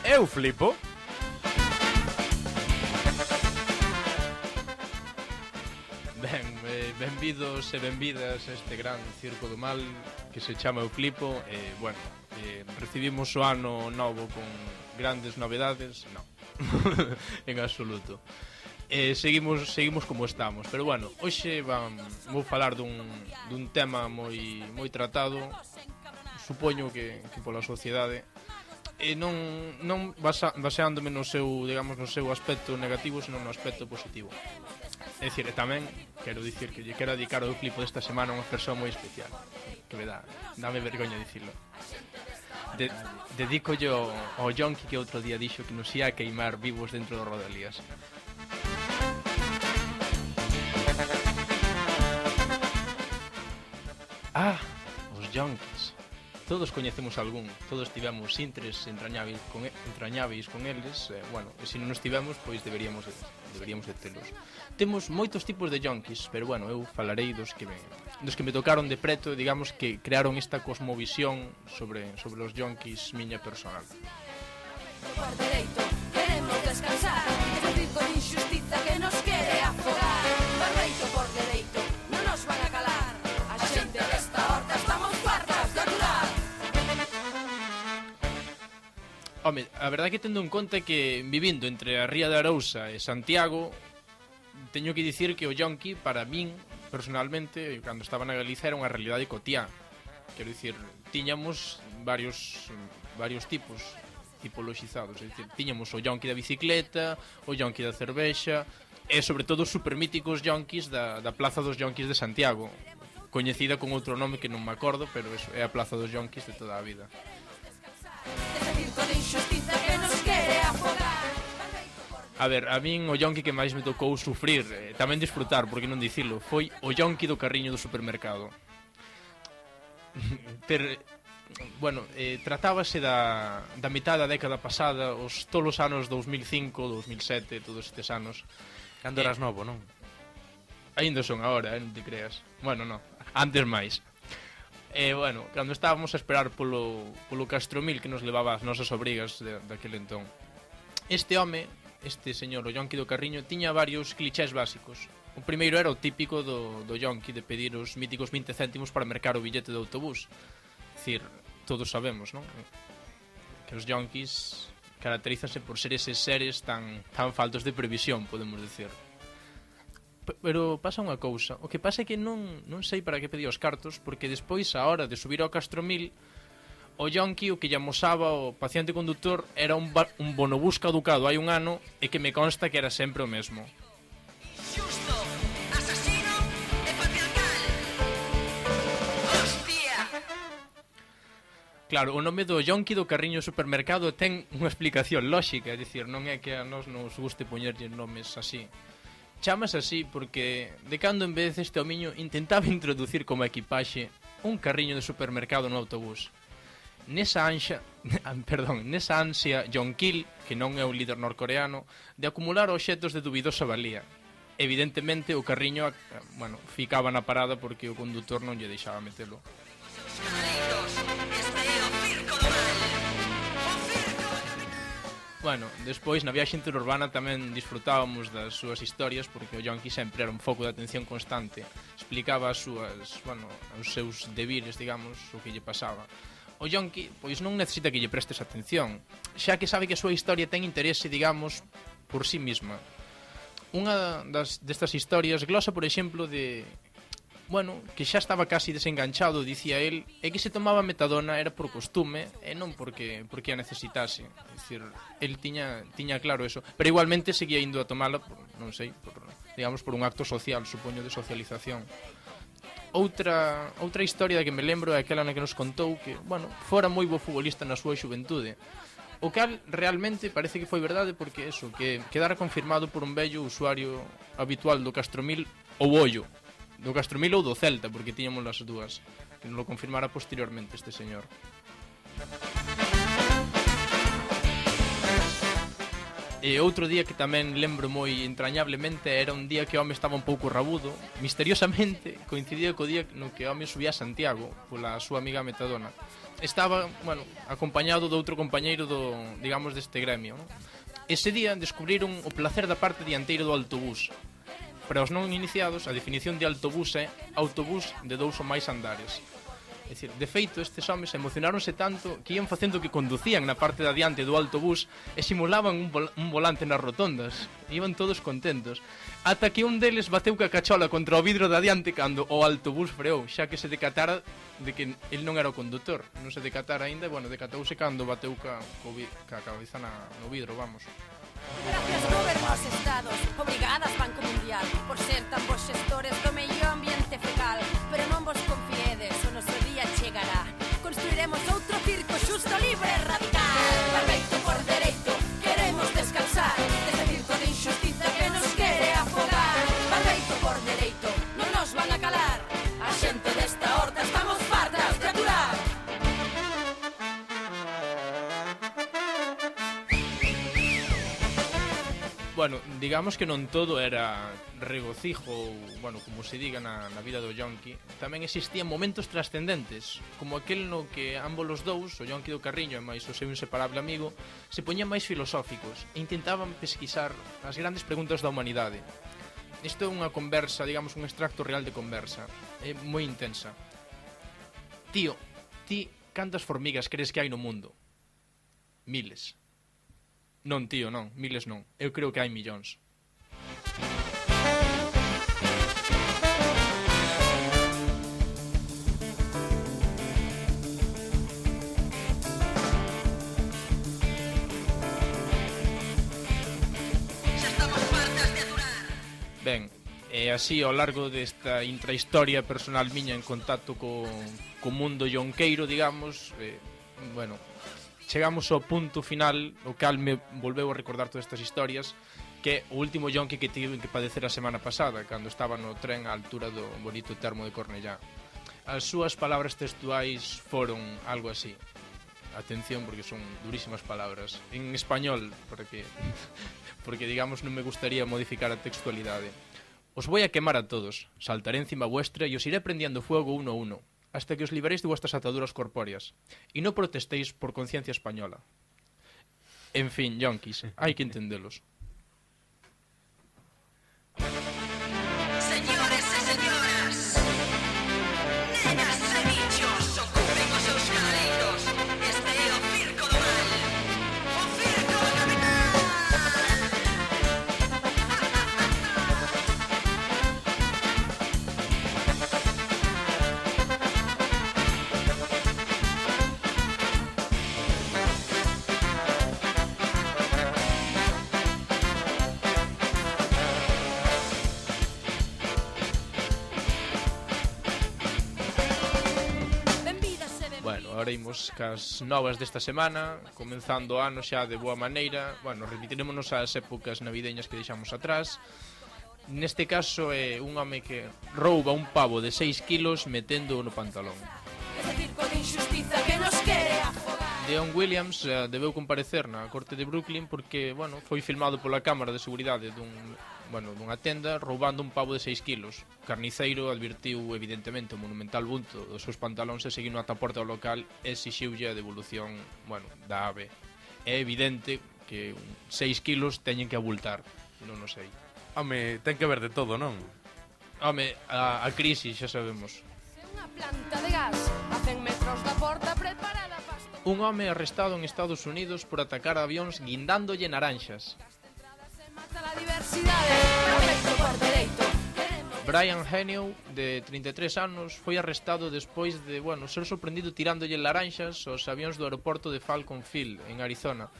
Eu flipo. Benvidos e benvidas a este gran circo do mal que se chama Eu Flipo. Bueno, recibimos o ano novo con grandes novedades. Non, en absoluto. Seguimos como estamos. Pero bueno, hoxe vou falar dun tema moi tratado. Supoño que pola sociedade, non baseándome no seu, digamos, no seu aspecto negativo, senón no aspecto positivo. É dicir, tamén quero dicir que lle quero dedicar o clipo desta semana a unha persoa moi especial, que me dame vergoña dicirlo. Dedico yo ao Yonki que outro día dixo que nos ia queimar vivos dentro do Rodalías. Os Yonkis. Todos coñecemos algún, todos tivemos intres entrañáveis con eles, bueno, e se non nos tivemos, pois deberíamos de telos. Temos moitos tipos de yonkis, pero bueno, eu falarei dos que me tocaron de preto, digamos que crearon esta cosmovisión sobre os yonkis miña personal. Por dereito, queremos descansar, ese circo de injustiza que nos quere afogar. Barreito por dereito, non nos van a calar, a xente desta horta estamos fartas de aturar. Home, a verdade que tendo en conta que vivindo entre a Ría de Arousa e Santiago, teño que dicir que o yonki, para min, personalmente, cando estaba na Galiza, era unha realidade cotiá. Quero dicir, tiñamos varios tipos tipoloxizados, é dicir, tiñamos o yonki da bicicleta, o yonki da cervexa, e sobre todo os supermíticos yonkis da Plaza dos Yonkis de Santiago, coñecida con outro nome que non me acordo, pero eso, é a Plaza dos Yonkis de toda a vida. A ver, a min o yonki que máis me tocou sufrir, tamén disfrutar, por que non dicilo, foi o yonki do carriño do supermercado. Pero, bueno, tratábase da mitad da década pasada, os tolos anos 2005, 2007, todos estes anos. Cando eras novo, non? Ainda son agora, non te creas. Bueno, non, antes máis. Bueno, cando estábamos a esperar polo Castromil que nos levaba as nosas obrigas daquele entón. Este home, este señor, o yonki do carriño, tiña varios clichés básicos. O primeiro era o típico do yonki de pedir os míticos 20 céntimos para mercar o billete de autobús. É dicir, todos sabemos, non? Que os yonkis caracterízanse por ser eses seres tan faltos de previsión, podemos decir. Pero pasa unha cousa, o que pasa é que non sei para que pedía os cartos, porque despois, a hora de subir ao Castromil, o yonki o que lle amosaba o paciente conductor era un bonobús caducado hai un ano e que me consta que era sempre o mesmo. Xusto, asasino e patriarcal. Hostia. Claro, o nome do yonki do carriño do supermercado ten unha explicación lóxica, é dicir, non é que a nós nos guste poñerlle nomes así. Chamas así porque de cando en vez este homiño intentaba introducir como equipaxe un carriño de supermercado no autobús. Nesa ansia yonkil, que non é un líder norcoreano, de acumular obxetos de dubidosa valía. Evidentemente o carriño, bueno, ficaba na parada porque o condutor non lle deixaba metelo. Bueno, despois na viaxe interurbana tamén disfrutábamos das súas historias porque o yonki sempre era un foco de atención constante. Explicaba os seus debires, digamos, o que lle pasaba. O yonki, pois non necesita que lle prestes atención, xa que sabe que a súa historia ten interese, digamos, por sí mesma. Unha destas historias glosa, por exemplo, que xa estaba casi desenganchado, dicía el, e que se tomaba metadona era por costume e non porque a necesitase. É dicir, el tiña claro eso, pero igualmente seguía indo a tomala por un acto social, supoño, de socialización. Outra historia que me lembro é aquela na que nos contou que, bueno, fora moi bo futbolista na súa xuventude. O cal realmente parece que foi verdade porque eso, que quedara confirmado por un vello usuario habitual do Castromil ou Ollo. Do Castromil ou do Celta, porque tiñamos as dúas, que nos lo confirmara posteriormente este señor. E outro día que tamén lembro moi entrañablemente era un día que o home estaba un pouco rabudo. Misteriosamente coincidía co día no que o home subía a Santiago pola súa amiga Metadona. Estaba, bueno, acompañado do outro compañeiro do, digamos, deste gremio, non? Ese día descubriron o placer da parte dianteira do autobús. Para os non iniciados, a definición de autobús é autobús de 2 ou máis andares. É dicir, de feito, estes homes emocionáronse tanto que ian facendo que conducían na parte de adiante do autobús e simulaban un volante nas rotondas. Iban todos contentos. Ata que un deles bateu ca cachola contra o vidro de adiante cando o autobús freou, xa que se decatara de que el non era o condutor. Non se decatara aínda, bueno, decatouse cando bateu ca cabeza no vidro, vamos. Gracias gobernos estados, obrigadas Banco Mundial, por ser tan bons xestores do medio ambiente fecal. Pero non vos confiedes, o noso día chegará. Construiremos outro circo xusto, libre e radical. Barbeito por dereito, queremos descansar deste circo de injustiza que nos quere afogar. Barbeito por dereito, non nos van a calar. A xente desta horta estamos fartas de aturar. Bueno, digamos que non todo era regocijo ou, bueno, como se diga na vida do Yonki. Tamén existían momentos trascendentes, como aquel no que ambos os dous, o Yonki do Carriño e máis o seu inseparable amigo, se poñían máis filosóficos e intentaban pesquisar as grandes preguntas da humanidade. Isto é unha conversa, digamos, un extracto real de conversa. É moi intensa. Tío, ti cantas formigas crees que hai no mundo? Miles. Non, tío, non, miles non. Eu creo que hai millóns. Ben, e así ao largo desta intrahistoria personal miña en contacto co mundo yonqueiro, digamos, bueno, chegamos ao punto final, o cal me volveu a recordar todas estas historias, que é o último yonki que tive que padecer a semana pasada, cando estaba no tren á altura do bonito termo de Cornellá. As súas palabras textuais foron algo así. Atención, porque son durísimas palabras. En español, porque digamos, non me gustaría modificar a textualidade. Os voy a quemar a todos, saltaré encima vuestra e os iré prendiendo fuego uno a uno, hasta que os liberéis de vuestras ataduras corpóreas y no protestéis por conciencia española. En fin, yonkis, hai que entendelos. Señores e señoras, nenas e bichos, ocupen os seus caleiros. Este é o circo do mal, o circo do capital. Agora imos cas novas desta semana, comenzando o ano xa de boa maneira. Bueno, repetiremos as épocas navideñas que deixamos atrás. Neste caso é un home que rouba un pavo de 6 kilos metendo no pantalón. Deon Williams debeu comparecer na corte de Brooklyn porque, bueno, foi filmado pola cámara de seguridade dunha tenda roubando un pavo de 6 kilos. O carniceiro advirtiu evidentemente o monumental bulto dos seus pantalóns e seguindo ata a porta do local exixiulle a devolución, bueno, da ave. É evidente que 6 kilos teñen que abultar, non o sei. Home, ten que ver de todo, non? Home, a crise xa sabemos. Unha planta de gas a 100 metros da porta preparada para... Un home arrestado en Estados Unidos por atacar avións guindándolle naranxas. Brian Henio, de 33 anos, foi arrestado despois de, bueno, ser sorprendido tirándolle laranxas aos avións do aeroporto de Falcon Field, en Arizona.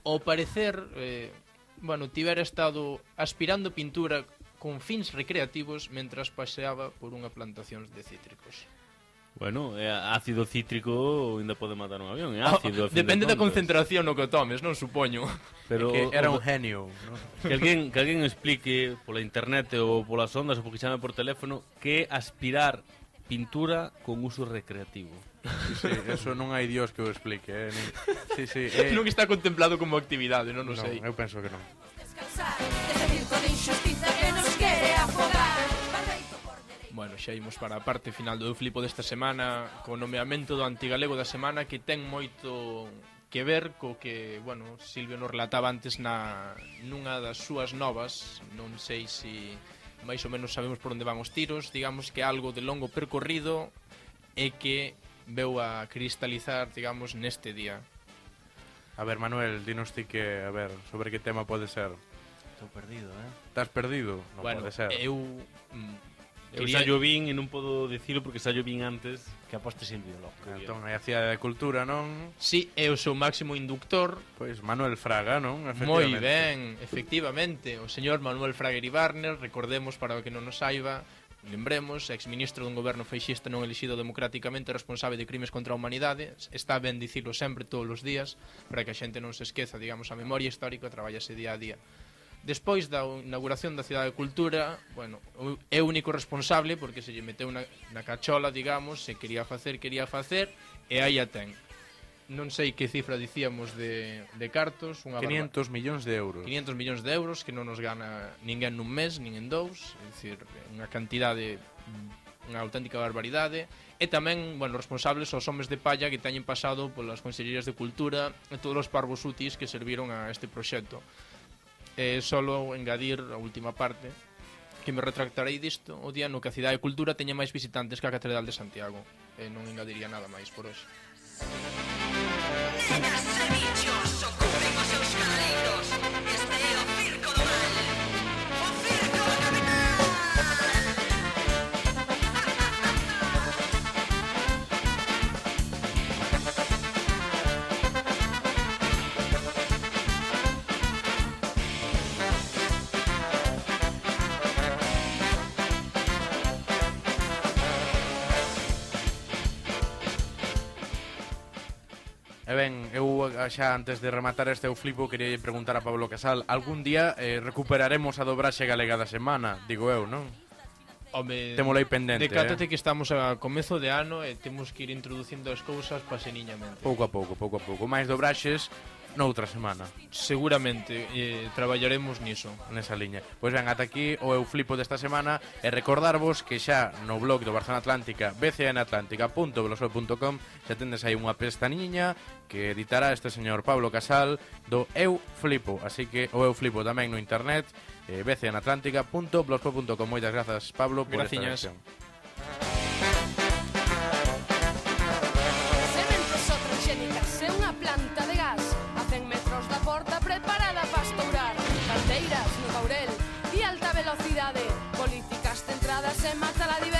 Ao parecer, bueno, tivera estado aspirando pintura con fins recreativos mentras paseaba por unha plantación de cítricos. Bueno, ácido cítrico ainda pode matar un avión, é ácido. Depende da concentración no que tomes, non supoño. Pero que era un genio, ¿no? Que alguén explique pola internet ou polas ondas ou porque chame por teléfono que aspirar pintura con uso recreativo. Sí, eso non hai Dios que o explique, Sí, Non está contemplado como actividade, non o sei. eu penso que non. Descansar deste circo de injustiza que nos quere afogar. Barreito por dereito. Bueno, xa imos para a parte final do Eu Flipo desta semana co nomeamento do antigalego da semana, que ten moito que ver co que, bueno, Silvio nos relataba antes nunha das súas novas. Non sei se máis ou menos sabemos por onde van os tiros, digamos que algo de longo percorrido e que veu a cristalizar, digamos, neste día. A ver, Manuel, dinos ti que, a ver, sobre que tema pode ser. Estou perdido, Estás perdido? Non Bueno, pode ser. eu Xa yo vin e non podo dicilo porque xa yo vin antes que aposte Silvio loco. Entón, aí a Cidade de Cultura, non? Sí, é o seu máximo inductor. Pois Manuel Fraga, non? Moi ben, efectivamente. O señor Manuel Fraga Iribarner, recordemos para o que non nos saiba, lembremos, exministro dun goberno feixista non elixido democráticamente, responsable de crimes contra a humanidade. Está ben dicilo sempre, todos os días, para que a xente non se esqueza, digamos, a memoria histórica, traballase día a día. Despois da inauguración da Cidade de Cultura, bueno, é o único responsable porque se lle meteu na cachola, digamos, se quería facer, e aí a ten. Non sei que cifra dicíamos de cartos, 500 millóns de euros. 500 millóns de euros que non nos gana ninguén nun mes, nin en dous, é dicir, unha cantidade, unha auténtica barbaridade. E tamén, bueno, responsables os homes de palla que teñen pasado polas consellerías de Cultura e todos os parvos úteis que serviron a este proxecto. Solo engadir a última parte, que me retractarei disto o día no que a Cidade de Cultura teña máis visitantes que a Catedral de Santiago. Non engadiría nada máis por hoxe. Nenas e bichos ocupen os seus caleiros. Este é o circo do mal. O circo do capital. E ben, eu xa antes de rematar este Eu Flipo queria preguntar a Pablo Casal, algún día recuperaremos a dobraxe galega da semana, digo eu, non? Home, Témolo aí pendente, decátate que estamos a comezo de ano e temos que ir introducindo as cousas paseniñamente. Pouco a pouco. Máis dobraxes noutra semana. Seguramente traballaremos niso. Nesa liña. Pois ben, ata aquí o Eu Flipo desta semana e recordarvos que xa no blog do Barcelona Atlántica, bcnatlántica.blogspot.com, xa tendes aí unha pestañiña que editará este señor Pablo Casal do Eu Flipo. Así que o Eu Flipo tamén no internet, bcnatlántica.blogspot.com. Moitas grazas, Pablo, por esta Graciñas. lección. Sementes o transxénicas é unha planta de gas a 100 metros da porta preparada para estourar. Caldeiras no Caurel e alta velocidade, políticas centradas en matar a diversidade.